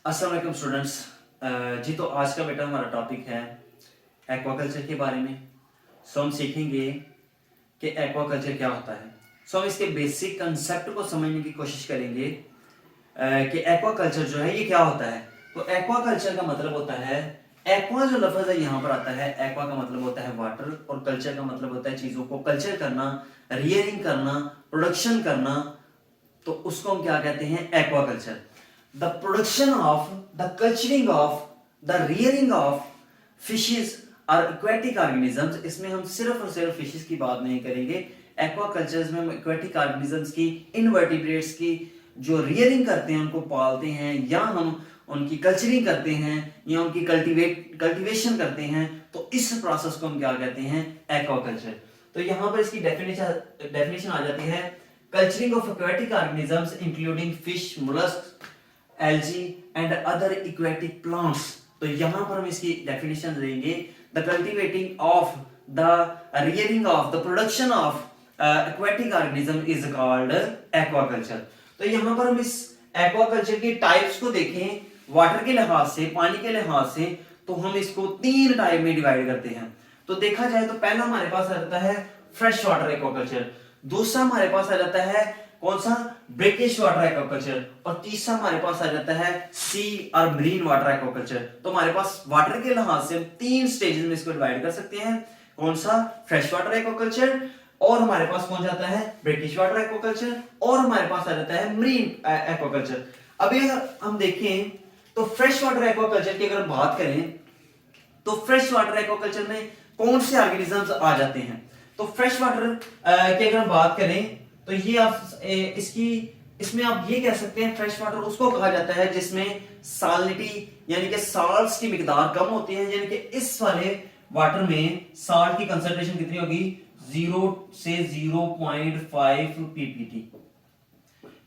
अस्सलाम वालेकुम स्टूडेंट्स। जी तो आज का बेटा हमारा टॉपिक है एक्वाकल्चर के बारे में। हम सीखेंगे कि एक्वाकल्चर क्या होता है। हम इसके बेसिक कंसेप्ट को समझने की कोशिश करेंगे कि एक्वाकल्चर जो है ये क्या होता है। तो एक्वाकल्चर का मतलब होता है, एक्वा जो लफ्ज है यहाँ पर आता है, एक्वा का मतलब होता है वाटर और कल्चर का मतलब होता है चीजों को कल्चर करना, रियरिंग करना, प्रोडक्शन करना। तो उसको हम क्या कहते हैं? Aquaculture. The production of, the culturing of, the rearing of fishes और एक्वेटिक ऑर्गेनिजम्स। इसमें हम सिर्फ और सिर्फ फिशेस की बात नहीं करेंगे। एक्वाकल्चर में हम एक्वेटिक ऑर्गेनिजम्स की, इनवर्टिब्रेट्स की जो रियरिंग करते हैं, उनको पालते हैं, या हम उनकी कल्चरिंग करते हैं, या उनकी कल्टीवेशन करते हैं। तो इस प्रोसेस को हम क्या कहते हैं? एक्वाकल्चर। तो यहां पर इसकी डेफिनेशन आ जाती है, culturing of aquatic organisms including fish, mollusc, algae and other aquatic plants. तो यहां पर हम इसकी डेफिनेशन देंगे, the cultivating of, the rearing of, the production of aquatic organism is called aquaculture. तो यहां पर हम इस एक्वाकल्चर की टाइप्स को देखें वाटर के लिहाज से, पानी के लिहाज से, तो हम इसको 3 टाइप में डिवाइड करते हैं। तो देखा जाए तो पहला हमारे पास आ जाता है फ्रेश वाटर एक्वाकल्चर, दूसरा हमारे पास आ जाता है कौन सा? ब्रेकिश वाटर एक्वाकल्चर, और तीसरा हमारे पास आ जाता है सी और मरीन वाटर एक्वाकल्चर। तो हमारे पास वाटर के लिहाज से हम 3 स्टेजेस में इसको डिवाइड कर सकते हैं। कौन सा? फ्रेश वाटर एक्वाकल्चर, और हमारे पास कौन जाता है? ब्रेकिश वाटर एक्वाकल्चर, और हमारे पास आ जाता है मरीन एक्वाकल्चर। अभी अगर हम देखें तो फ्रेश वाटर एक्वाकल्चर की अगर हम बात करें तो फ्रेश वाटर एक्वाकल्चर में कौन से ऑर्गेनिजम्स आ जाते हैं? तो फ्रेश वाटर की अगर हम बात करें तो ये आप इसमें आप ये कह सकते हैं, फ्रेश वाटर उसको कहा जाता है जिसमें साल्निटी यानी कि साल्ट्स की मिकदार कम होती है। यानी कि इस वाले वाटर में साल्ट की कंसंट्रेशन कितनी होगी? 0 से 0.5 पीपीटी।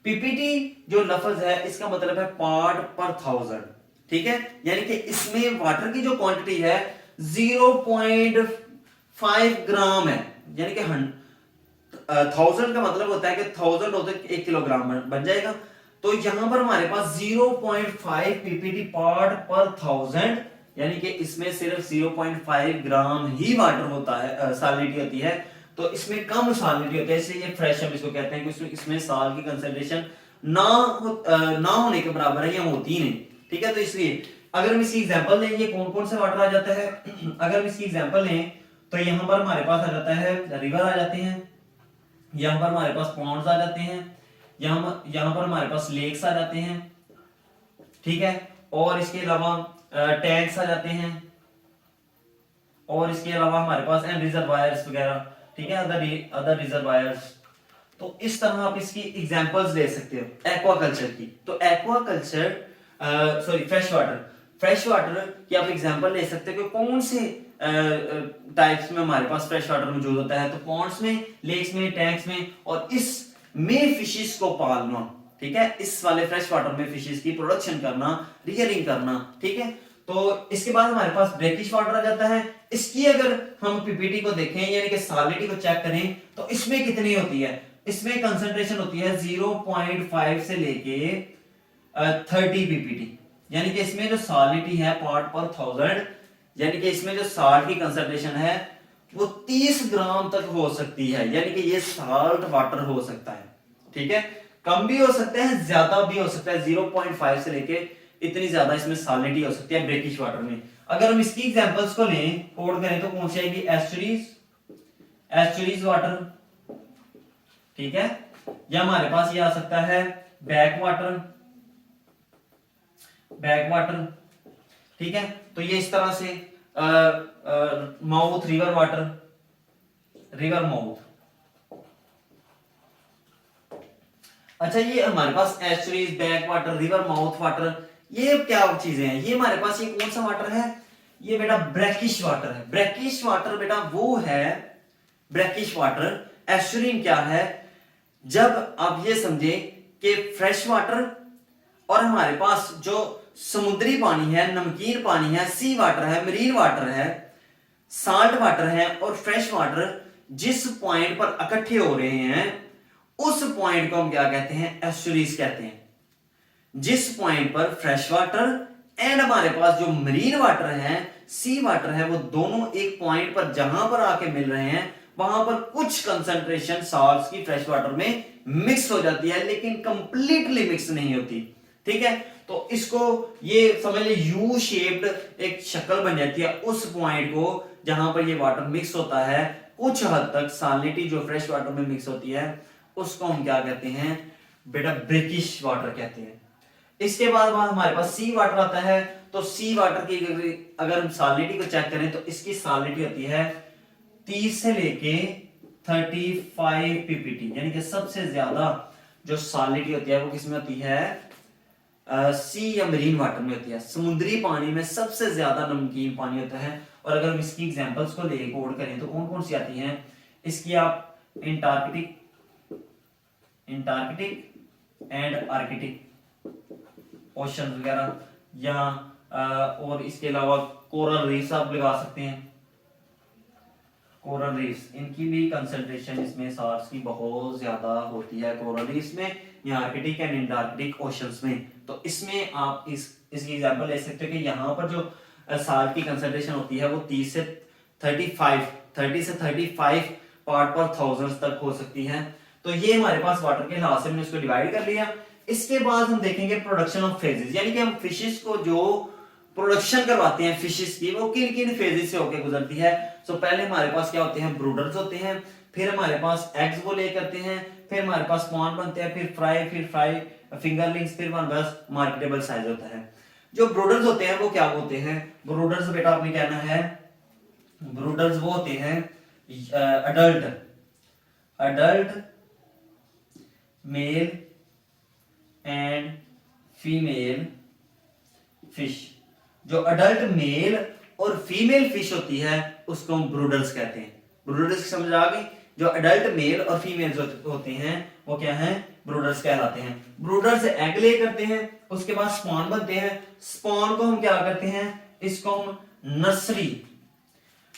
पीपीटी जो लफ्ज है इसका मतलब है पार्ट पर थाउजेंड, ठीक है। यानी कि इसमें वाटर की जो क्वांटिटी है 0.5 ग्राम है। यानी कि 1000 का मतलब होता है कि 1000 होते 1 किलोग्राम बन जाएगा। तो यहां पर हमारे पास 0.5 पीपीटी पार्ट पर थाउजेंड, यानी कि इसमें सिर्फ 0.5 ग्राम ही वाटर होता है, सैलिनिटी होती है। तो इसमें कम सैलिनिटी होती है, इसलिए ये फ्रेश हम इसको कहते हैं कि इसमें साल की कंसंट्रेशन ना होने के बराबर है या होती ही नहीं, ठीक है। तो इसलिए अगर हम इसकी एग्जांपल लें, ये कौन कौन सा वाटर आ जाता है? अगर हम इसकी एग्जांपल लें तो यहां पर हमारे पास आ जाता है रिवर आ जाते हैं, यहां पर हमारे पास पॉन्ड्स आ जाते हैं, यहां पर हमारे पास लेक्स आ जाते हैं, ठीक है। और इसके अलावा टैंक्स आ जाते हैं, और इसके अलावा हमारे पास एंड रिजर्वायर्स वगैरह, ठीक है, अदर रिजर्वायर्स। तो इस तरह आप इसकी एग्जांपल्स ले सकते हो एक्वाकल्चर की। तो एक्वाकल्चर सॉरी फ्रेश वाटर की आप एग्जांपल ले सकते हो कि कौन से टाइप्स में हमारे पास फ्रेश वाटर मौजूद होता है। तो पॉन्ड्स में, लेक्स में, टैंक्स में, और इसमें फिशेस को पालना, ठीक है। इस वाले फ्रेश वाटर में फिशेस की प्रोडक्शन करना, रियरिंग करना, ठीक है। तो इसके बाद हमारे पास ब्रेकिश वाटर आ जाता है। इसकी अगर हम पीपीटी को देखें यानी कि सैलिनिटी को चेक करें तो इसमें कितनी होती है? इसमें कंसंट्रेशन होती है 0.5 से लेके 30 पीपीटी। यानी कि इसमें जो सैलिनिटी है पार्ट पर थाउजेंड, यानी कि इसमें जो साल्ट की कंसंट्रेशन है वो 30 ग्राम तक हो सकती है। यानी कि ये साल्ट वाटर हो सकता है, ठीक है। कम भी हो सकता है, ज्यादा भी हो सकता है, 0.5 से लेके इतनी ज्यादा इसमें सैलिनिटी हो सकती है ब्रेकिश वाटर में। अगर हम इसकी एग्जांपल्स को लें, कोड करें तो कौन सी आएगी? एस्चुरीज वाटर, ठीक है। या हमारे पास ये आ सकता है बैक वाटर, ठीक है। तो ये इस तरह से mouth, river water, river mouth. अच्छा, ये हमारे पास estuaries, back water, river mouth water, ये क्या चीजें हैं? ये हमारे पास ये कौन सा वाटर है? ये बेटा ब्रैकिश वाटर है। ब्रैकिश वाटर बेटा वो है, ब्रैकिश वाटर। एस्चुरीन क्या है? जब आप ये समझे कि फ्रेश वाटर और हमारे पास जो समुद्री पानी है, नमकीन पानी है, सी वाटर है, मरीन वाटर है, साल्ट वाटर है, और फ्रेश वाटर जिस पॉइंट पर इकट्ठे हो रहे हैं उस पॉइंट को हम क्या कहते हैं? एस्चुरीज कहते हैं, जिस पॉइंट पर फ्रेश वाटर एंड हमारे पास जो मरीन वाटर है, सी वाटर है, वो दोनों एक पॉइंट पर जहां पर आके मिल रहे हैं वहां पर कुछ कंसंट्रेशन सॉल्ट्स की फ्रेश वाटर में मिक्स हो जाती है, लेकिन कंप्लीटली मिक्स नहीं होती। ठीक है, तो इसको ये समझ ले यू शेप्ड एक शक्ल बन जाती है उस पॉइंट को जहां पर ये वाटर मिक्स होता है, कुछ हद तक सैलिनिटी जो फ्रेश वाटर में मिक्स होती है उसको हम क्या कहते हैं बेटा, ब्रेकिश वाटर कहते हैं। इसके बाद हमारे पास सी वाटर आता है, तो सी वाटर की अगर हम सैलिनिटी को चेक करें तो इसकी सैलिनिटी होती है 30 से लेके 35 पीपीटी, यानी कि सबसे ज्यादा जो सैलिनिटी होती है वो किसमें होती है, सी या मरीन वाटर में होती है। समुद्री पानी में सबसे ज्यादा नमकीन पानी होता है। और अगर हम इसकी एग्जांपल्स को लेके कोड करें तो कौन कौन सी आती हैं इसकी, आप एंटार्कटिक एंड आर्कटिक ओशन वगैरह, या और इसके अलावा कोरल रीफ्स आप लगा सकते हैं। कोरल रीफ्स, इनकी भी कंसंट्रेशन इसमें साल्ट्स की बहुत ज्यादा होती है कोरल रीफ्स में, या आर्कटिक एंड एंटार्कटिक ओशंस में। तो इसमें आप इसकी एग्जांपल ले सकते हो कि यहाँ पर जो साल्ट की कंसंट्रेशन होती है वो 30 से 35 पार्ट पर थाउजेंड तक हो सकती है। तो ये हमारे पास वाटर के लिहाज से हमने इसको डिवाइड कर लिया। इसके बाद हम देखेंगे प्रोडक्शन ऑफ फेजेस, यानी कि हम फिशेस को जो प्रोडक्शन करवाते हैं फिशेस की, वो किन किन फेजेस से होकर गुजरती है। सो पहले हमारे पास क्या होते हैं, ब्रूडर्स होते हैं, फिर हमारे पास एग्स वो ले करते हैं, फिर हमारे पास स्पॉन बनते हैं, फिर फ्राई फिंगरलिंग्स, फिर हमारे पास मार्केटेबल साइज होता है। जो ब्रूडर्स होते हैं वो क्या होते हैं, ब्रूडर्स बेटा आपने कहना है, ब्रूडर्स वो होते हैं adult male and female fish. जो अडल्ट मेल और फीमेल फिश होती है उसको हम ब्रूडर्स कहते हैं। ब्रूडर्स समझ आ गई, जो अडल्ट मेल और फीमेल होते हैं वो क्या हैं, ब्रूडर्स कहलाते हैं। ब्रूडर्स एग ले करते हैं, उसके बाद स्पॉन बनते हैं। स्पॉन को हम क्या करते हैं, इसको हम नर्सरी,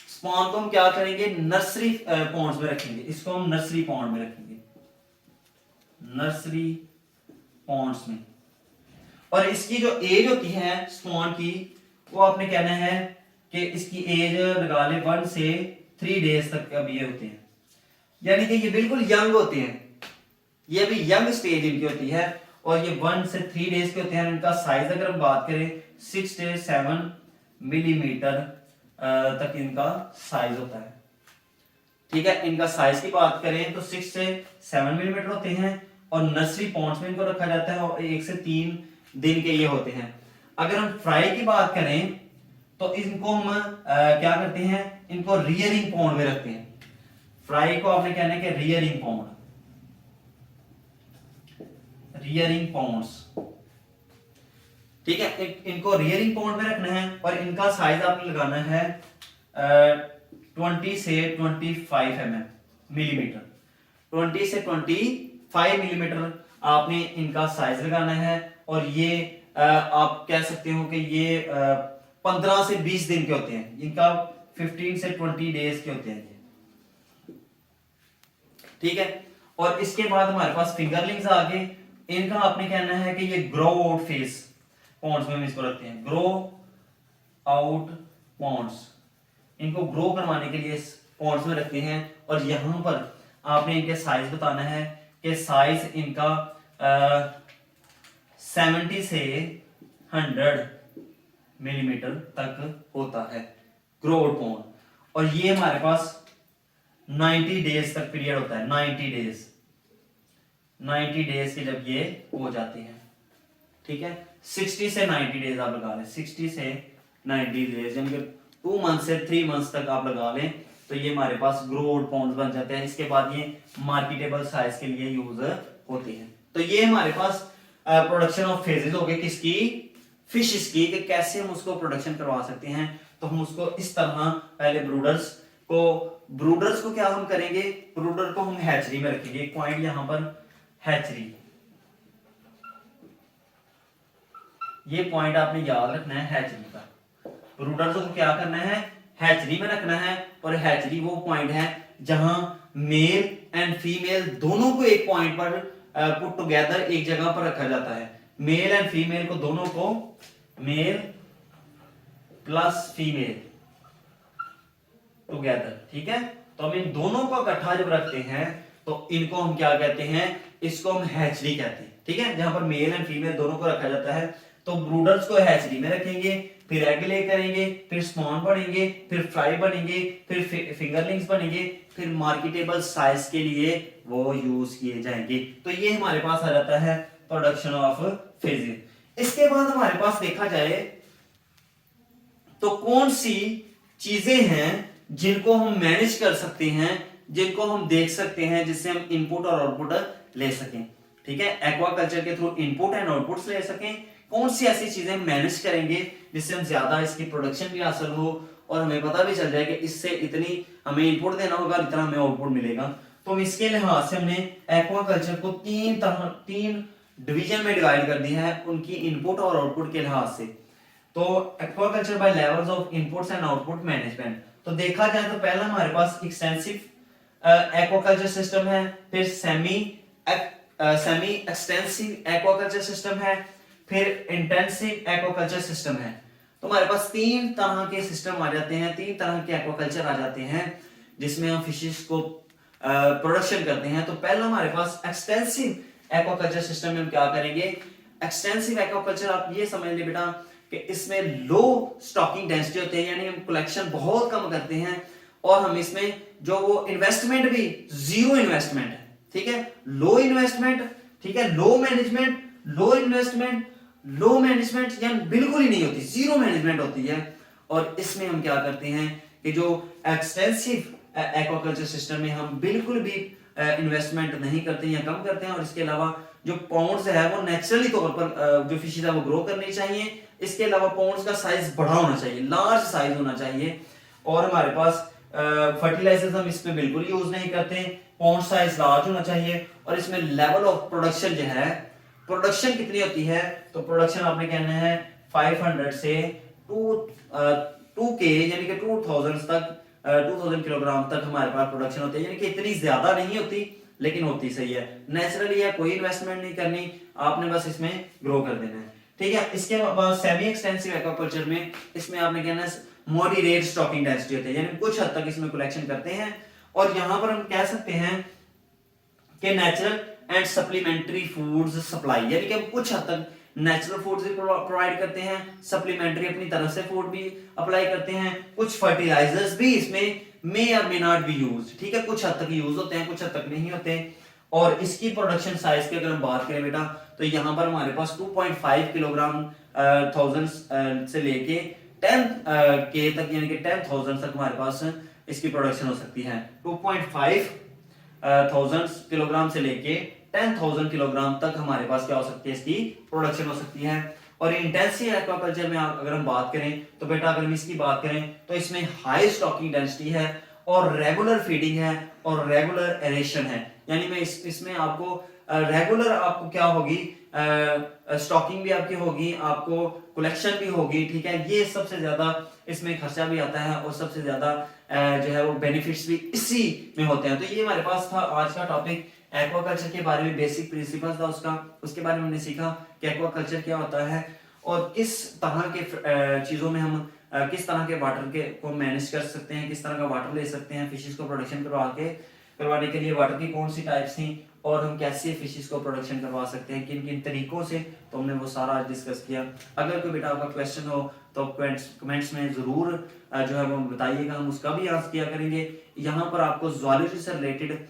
स्पॉन को हम क्या करेंगे, नर्सरी पॉन्ड्स में रखेंगे, इसको हम नर्सरी पॉन्ड में रखेंगे, नर्सरी पॉन्ड्स में। और इसकी जो एज होती है स्पॉन की, वो आपने कहना है कि इसकी एज लगा ले 1 से 3 डेज तक अब ये होते हैं, यानी कि ये बिल्कुल यंग होते हैं, ये अभी यंग स्टेज इनकी होती है, और ये 1 से 3 डेज के होते हैं। इनका साइज अगर हम बात करें 6 से 7 मिलीमीटर तक इनका साइज होता है। ठीक है, इनका साइज की बात करें तो 6 से 7 मिलीमीटर होते हैं, और नर्सरी पॉन्ड्स में इनको रखा जाता है, और 1 से 3 दिन के ये होते हैं। अगर हम फ्राई की बात करें तो इनको हम क्या करते हैं, इनको रियरिंग पॉन्ड में रखते हैं। फ्राई को आपने कहना है कि रियरिंग पॉन्ड, रियरिंग पॉन्ड्स। ठीक है, इनको रियरिंग पॉन्ड में रखना है, और इनका साइज आपने लगाना है 20 से 25 मिलीमीटर, 20 से 25 मिलीमीटर आपने इनका साइज लगाना है। और ये आप कह सकते हो कि ये 15 से 20 दिन के होते हैं, इनका 15 से 20 डेज के होते हैं ये। ठीक है, और इसके बाद हमारे पास फिंगरलिंग्स आ गए। इनका आपने कहना है कि ये ग्रो आउट फेस पॉन्ड्स में हम इसको रखते हैं, ग्रो आउट पॉन्ड्स। इनको ग्रो करवाने के लिए पॉन्ड्स में रखते हैं, और यहां पर आपने इनके साइज बताना है कि साइज इनका 70 से 100 मिलीमीटर तक होता है ग्रो आउट पॉन्ड। और ये हमारे पास 90 डेज तक पीरियड होता है, 90 डेज के जब ये हो जाते हैं। ठीक है, 60 से 90 डेज आप लगा लें, 60 से 90 डेज, यानी कि 2 मंथ से 3 मंथ तक आप लगा लें, तो ये हमारे पास ग्रो आउट पॉन्ड्स बन जाते हैं। इसके बाद ये मार्केटेबल साइज के लिए यूज होते हैं। तो ये हमारे पास प्रोडक्शन ऑफ फेजेस हो गए किसकी, फिशेस की, कि कैसे हम उसको प्रोडक्शन करवा सकते हैं। तो हम उसको इस तरह पहले ब्रूडर्स को क्या हम करेंगे, ब्रूडर को हम हैचरी में रखेंगे। एक पॉइंट यहां पर हैचरी, ये पॉइंट आपने याद रखना है हैचरी का। ब्रूडर्स को क्या करना है, हैचरी में रखना है, और हैचरी वो पॉइंट है जहां मेल एंड फीमेल दोनों को एक पॉइंट पर पुट टुगेदर एक जगह पर रखा जाता है। मेल एंड फीमेल को, दोनों को, मेल प्लस फीमेल टुगेदर, ठीक है। तो हम इन दोनों को इकट्ठा जब रखते हैं तो इनको हम क्या कहते हैं, इसको हम हैचरी कहते हैं, ठीक है। जहां पर मेल एंड फीमेल दोनों को रखा जाता है तो ब्रूडर्स को हैचरी में रखेंगे, फिर एग ले करेंगे, फिर स्पॉन बनेंगे, फिर फ्राई बनेंगे, फिर फिंगरलिंग्स बनेंगे, फिर मार्केटेबल साइज के लिए वो यूज किए जाएंगे। तो ये हमारे पास आ जाता है प्रोडक्शन ऑफ फिशेज। इसके बाद हमारे पास देखा जाए तो कौन सी चीजें हैं जिनको हम मैनेज कर सकते हैं, जिनको हम देख सकते हैं, जिससे हम इनपुट और आउटपुट ले सकें, ठीक है। एक्वाकल्चर के थ्रू इनपुट एंड आउटपुट्स ले सकें। कौन सी ऐसी चीजें मैनेज करेंगे जिससे हम ज्यादा इसकी प्रोडक्शन भी हासिल हो और हमें पता भी चल जाए कि इससे इतनी हमें इनपुट देना होगा, इतना हमें आउटपुट मिलेगा। तो इसके लिहाज से हमने एक्वाकल्चर को तीन डिवीजन में डिवाइड कर दिया है उनकी इनपुट और आउटपुट के लिहाज से। तो aquaculture by levels of inputs and output management. तो देखा जाए तो पहला हमारे पास एक्सटेंसिव एक्वाकल्चर सिस्टम है, फिर सेमी एक्सटेंसिव एक्वाकल्चर सिस्टम है, फिर इंटेंसिव एक्वाकल्चर सिस्टम है। तो हमारे पास तीन तरह के सिस्टम आ जाते हैं, तीन तरह के एक्वाकल्चर आ जाते हैं जिसमें हम फिशेस को प्रोडक्शन करते हैं। तो पहला हमारे पास एक्सटेंसिव एक्वाकल्चर सिस्टम में हम क्या करेंगे, एक्सटेंसिव एक्वाकल्चर आप ये समझ ले बेटा कि इसमें लो स्टॉकिंग डेंसिटी होती है, यानी हम कलेक्शन बहुत कम करते हैं और हम इसमें जो वो इन्वेस्टमेंट भी जीरो इन्वेस्टमेंट है, ठीक है। लो इन्वेस्टमेंट, ठीक है, लो मैनेजमेंट, लो इन्वेस्टमेंट, लो मैनेजमेंट यानी बिल्कुल ही नहीं होती, जीरो मैनेजमेंट होती है। और इसमें हम क्या करते हैं कि जो एक्सटेंसिव एक्वाकल्चर सिस्टम में हम बिल्कुल भी इन्वेस्टमेंट नहीं करते या कम करते हैं, और इसके अलावा जो पॉन्ड्स है वो नेचुरली तौर पर जो फिशेज है वो ग्रो करनी चाहिए। इसके अलावा पॉन्ड्स का साइज बड़ा होना चाहिए, लार्ज साइज होना चाहिए। और हमारे पास फर्टिलाइजर्स हम इस पे बिल्कुल यूज नहीं करते, पॉन्ड साइज लार्ज होना चाहिए। और इसमें लेवल ऑफ प्रोडक्शन जो है, प्रोडक्शन कितनी होती है, तो प्रोडक्शन आपने कहना है 500 से 2K यानी कि 2000 तक 2000 किलोग्राम तक हमारे पास प्रोडक्शन होती है, यानी कि इतनी ज्यादा नहीं होती लेकिन होती सही है। नेचुरली है, कोई इन्वेस्टमेंट नहीं करनी, आपने बस इसमें ग्रो कर देना है, ठीक है। इसके बाद सेमी एक्सटेंसिव एक्वाकल्चर में इसमें आपने कहना है मॉडरेट स्टॉकिंग डेंसिटी होती है, यानी कुछ हद तक इसमें कलेक्शन करते हैं। और यहां पर हम कह सकते हैं कि natural and supplementary foods supply, यानी कि हम कुछ हद तक नेचुरल फूड्स भी प्रोवाइड करते हैं, सप्लीमेंट्री अपनी तरफ से फूड भी अप्लाई करते हैं, कुछ फर्टिलाइजर्स भी इसमें मे और मे नॉट बी यूज्ड, ठीक है, कुछ हद तक यूज होते हैं, कुछ हद तक नहीं होते। और इसकी प्रोडक्शन साइज की अगर हम बात करें बेटा तो यहाँ पर हमारे पास 2.5 किलोग्राम थाउजेंड से लेके 10K तक यानी कि 10,000 तक हमारे पास इसकी प्रोडक्शन हो सकती है। 2.5 थाउजेंड किलोग्राम से लेके 10,000 किलोग्राम तक हमारे पास क्या हो सकती है, इसकी प्रोडक्शन हो सकती है। और इंटेंसिव एक्वाकल्चर में अगर हम बात करें तो बेटा अगर हम इसकी बात करें तो इसमें हाई स्टॉकिंग डेंसिटी है और रेगुलर फीडिंग है और रेगुलर एरेशन है, यानी मैं इसमें आपको रेगुलर आपको क्या होगी, स्टॉकिंग भी आपकी होगी, आपको कलेक्शन भी होगी, ठीक है। ये सबसे ज्यादा इसमें खर्चा भी आता है और सबसे ज्यादा जो है वो बेनिफिट्स भी इसी में होते हैं। तो ये हमारे पास था आज का टॉपिक, एक्वाकल्चर के बारे में बेसिक प्रिंसिपल्स था उसका, उसके बारे में हमने सीखा कि एक्वाकल्चर क्या होता है और किस तरह के चीजों में हम किस तरह के वाटर के को मैनेज कर सकते हैं, किस तरह का वाटर ले सकते हैं, फिशेस को प्रोडक्शन करवाने के लिए वाटर की कौन सी टाइप्स थी और हम कैसे फिशेस को प्रोडक्शन करवा सकते हैं, किन किन तरीकों से, तो हमने वो सारा डिस्कस किया। अगर कोई बेटा आपका क्वेश्चन हो तो कमेंट्स में जरूर जो है वो बताइएगा, हम उसका भी आंसर किया करेंगे। यहाँ पर आपको ज़ूलॉजी से रिलेटेड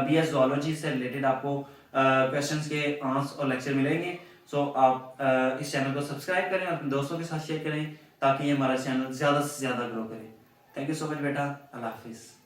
BS ज़ूलॉजी से रिलेटेड आपको क्वेश्चंस के आंसर और लेक्चर मिलेंगे। सो आप इस चैनल को सब्सक्राइब करें, अपने दोस्तों के साथ शेयर करें ताकि ये हमारा चैनल ज़्यादा से ज़्यादा ग्रो करे। थैंक यू सो मच बेटा, अल्लाह हाफिज़।